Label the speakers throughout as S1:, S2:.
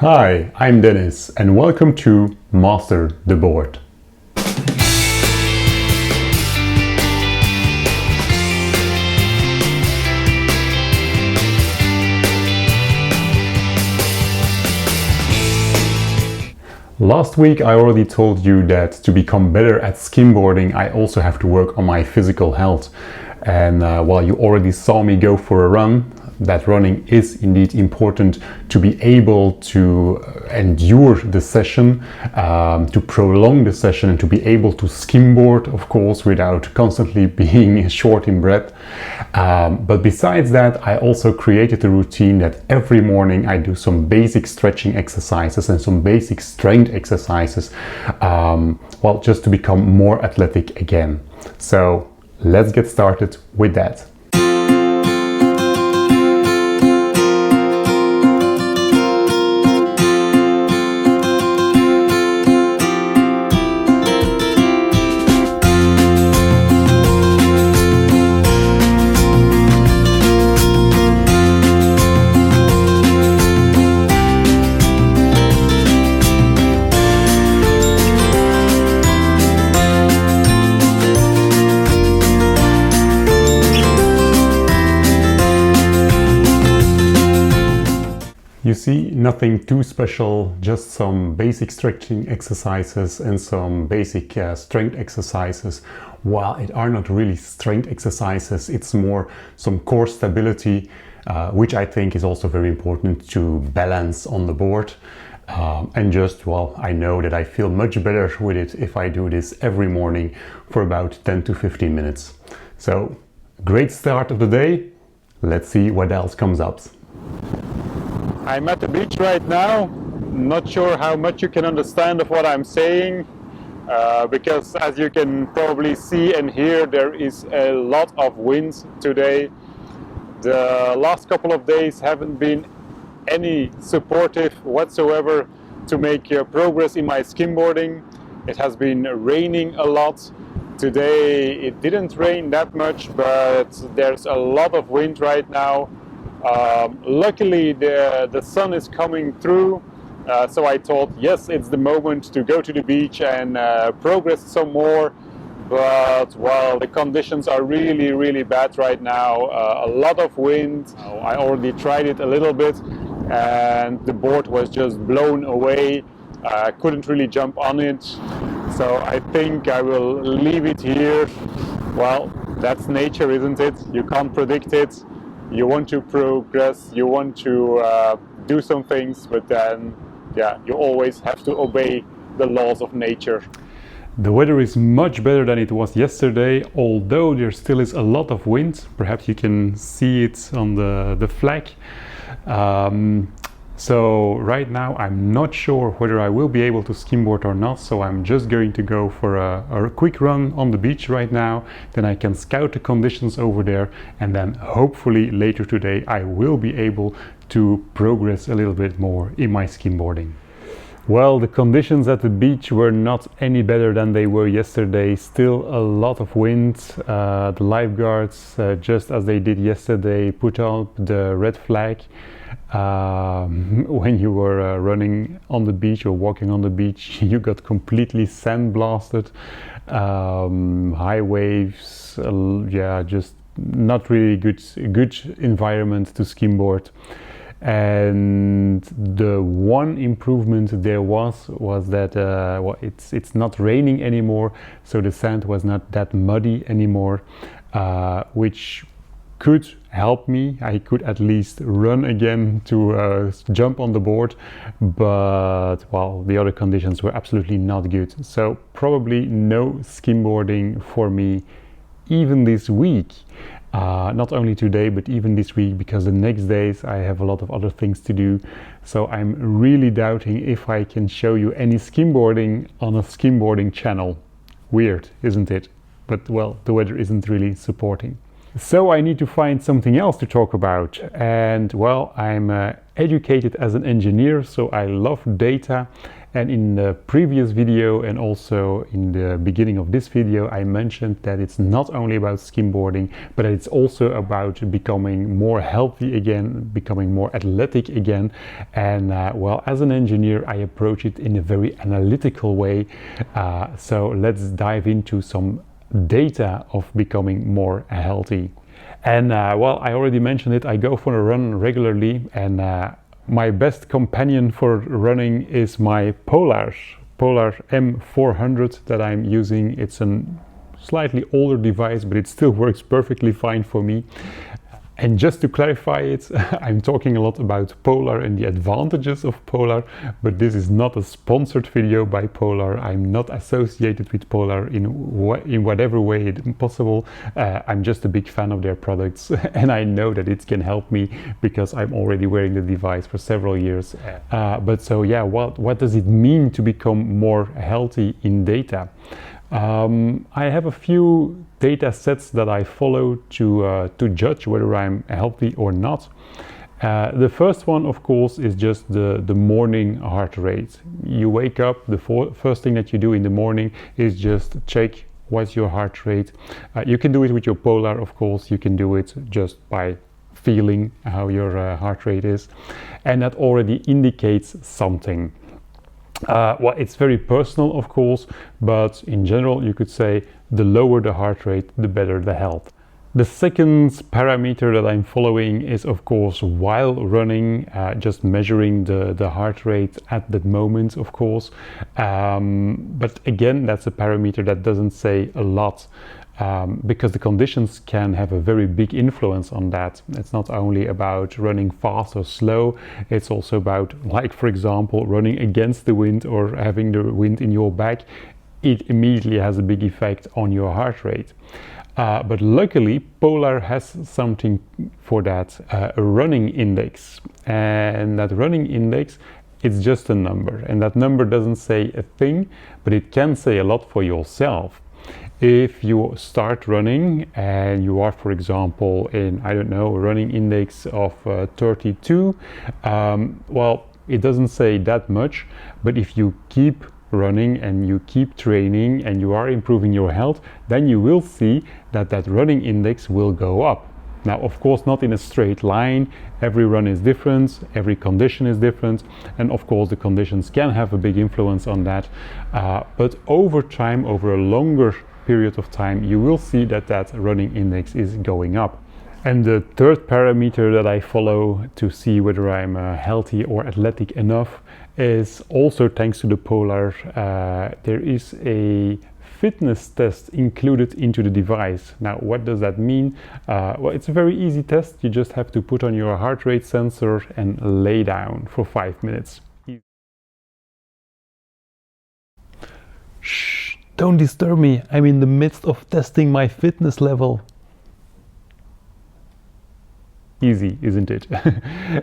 S1: Hi, I'm Dennis and welcome to Master the Board. Last week I already told you that to become better at skimboarding I also have to work on my physical health. And while you already saw me go for a run, that running is indeed important to be able to endure the session, to prolong the session, and to be able to skimboard, of course, without constantly being short in breath. But besides that, I also created a routine that every morning I do some basic stretching exercises and some basic strength exercises, well, just to become more athletic again. So let's get started with that. You see, nothing too special, just some basic stretching exercises and some basic strength exercises. While it are not really strength exercises, it's more some core stability, which I think is also very important to balance on the board. And just, well, I know that I feel much better with it if I do this every morning for about 10 to 15 minutes. So, great start of the day. Let's see what else comes up. I'm at the beach right now. Not sure how much you can understand of what I'm saying, because as you can probably see and hear, there is a lot of wind today. The last couple of days haven't been any supportive whatsoever to make progress in my skimboarding. It has been raining a lot. Today it didn't rain that much, but there's a lot of wind right now. Luckily the sun is coming through, so I thought, yes, it's the moment to go to the beach and progress some more. But well, the conditions are really bad right now. A lot of wind. I already tried it a little bit and the board was just blown away. I couldn't really jump on it, so I think I will leave it here. Well, that's nature, isn't it? You can't predict it. You want to progress, you want to do some things, but then, yeah, you always have to obey the laws of nature. The weather is much better than it was yesterday, although there still is a lot of wind. Perhaps you can see it on the flag. So right now I'm not sure whether I will be able to skimboard or not, so I'm just going to go for a quick run on the beach right now. Then I can scout the conditions over there, and then hopefully later today I will be able to progress a little bit more in my skimboarding. Well, the conditions at the beach were not any better than they were yesterday. Still a lot of wind. The lifeguards, just as they did yesterday, put up the red flag. When you were running on the beach or walking on the beach, you got completely sandblasted. High waves, yeah, just not really good environment to skimboard. And the one improvement there was that well, it's not raining anymore, so the sand was not that muddy anymore, which could help me. I could at least run again to jump on the board, but well, the other conditions were absolutely not good. So probably no skimboarding for me even this week. Not only today, but even this week, because the next days I have a lot of other things to do. So I'm really doubting if I can show you any skimboarding on a skimboarding channel. Weird, isn't it? But well, the weather isn't really supporting. So I need to find something else to talk about. And well, I'm educated as an engineer, so I love data. And in the previous video and also in the beginning of this video, I mentioned that it's not only about skimboarding, but it's also about becoming more healthy again, becoming more athletic again. And well, as an engineer, I approach it in a very analytical way. So let's dive into some data of becoming more healthy. And well, I already mentioned it, I go for a run regularly, and my best companion for running is my Polar M400 that I'm using. It's a slightly older device, but it still works perfectly fine for me. And just to clarify it, I'm talking a lot about Polar and the advantages of Polar, but this is not a sponsored video by Polar. I'm not associated with Polar in whatever way possible. I'm just a big fan of their products, and I know that it can help me because I'm already wearing the device for several years. But so yeah, what does it mean to become more healthy in data? I have a few data sets that I follow to judge whether I'm healthy or not. The first one, of course, is just the morning heart rate. You wake up, the first thing that you do in the morning is just check what's your heart rate. You can do it with your Polar, of course. You can do it just by feeling how your heart rate is, and that already indicates something. Well, it's very personal, of course, but in general you could say the lower the heart rate, the better the health. The second parameter that I'm following is, of course, while running, just measuring the heart rate at that moment, of course. But again, that's a parameter that doesn't say a lot. Because the conditions can have a very big influence on that. It's not only about running fast or slow, it's also about, like for example, running against the wind or having the wind in your back. It immediately has a big effect on your heart rate. But luckily, Polar has something for that, a running index. And that running index, it's just a number. And that number doesn't say a thing, but it can say a lot for yourself. If you start running and you are, for example, in, I don't know, a running index of 32, well, it doesn't say that much, but if you keep running and you keep training and you are improving your health, then you will see that that running index will go up. Now, of course, not in a straight line. Every run is different, every condition is different, and of course the conditions can have a big influence on that. But over time, over a longer period of time, you will see that that running index is going up. And the third parameter that I follow to see whether I'm healthy or athletic enough is also thanks to the Polar. There is a fitness test included into the device. Now, what does that mean? Well, it's a very easy test. You just have to put on your heart rate sensor and lay down for 5 minutes. Shh, don't disturb me. I'm in the midst of testing my fitness level. Easy, isn't it?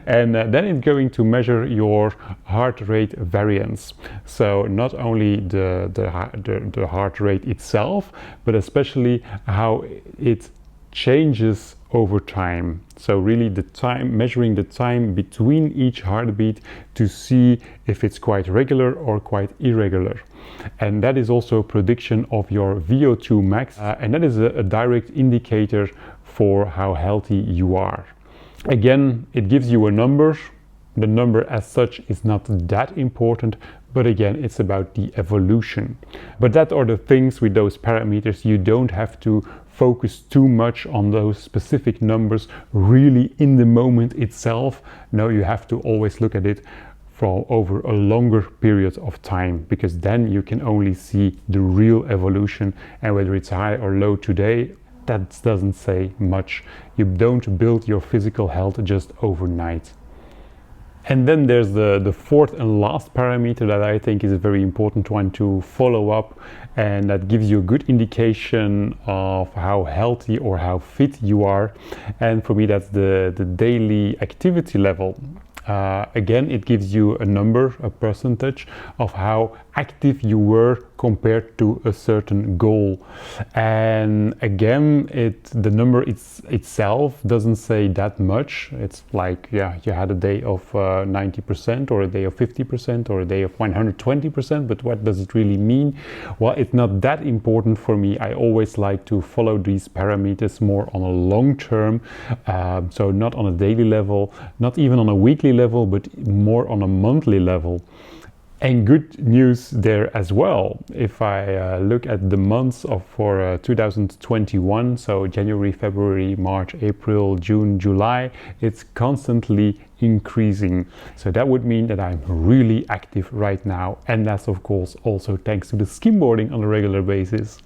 S1: And then it's going to measure your heart rate variance. So not only the heart rate itself, but especially how it changes over time. So really the time, measuring the time between each heartbeat to see if it's quite regular or quite irregular. And that is also a prediction of your VO2 max, and that is a direct indicator for how healthy you are. Again, it gives you a number. The number as such is not that important, but again, it's about the evolution. But that are the things with those parameters. You don't have to focus too much on those specific numbers really in the moment itself. No, you have to always look at it for over a longer period of time, because then you can only see the real evolution, and whether it's high or low today, that doesn't say much. You don't build your physical health just overnight. And then there's the fourth and last parameter that I think is a very important one to follow up, and that gives you a good indication of how healthy or how fit you are. And for me, that's the daily activity level. Again, it gives you a number, a percentage of how active you were compared to a certain goal. And again, the number itself doesn't say that much. It's like, yeah, you had a day of 90% or a day of 50% or a day of 120%, but what does it really mean? Well, it's not that important for me. I always like to follow these parameters more on a long term, so not on a daily level, not even on a weekly level, but more on a monthly level. And good news there as well. If I look at the months for 2021, so January, February, March, April, June, July, it's constantly increasing. So that would mean that I'm really active right now. And that's of course also thanks to the skimboarding on a regular basis.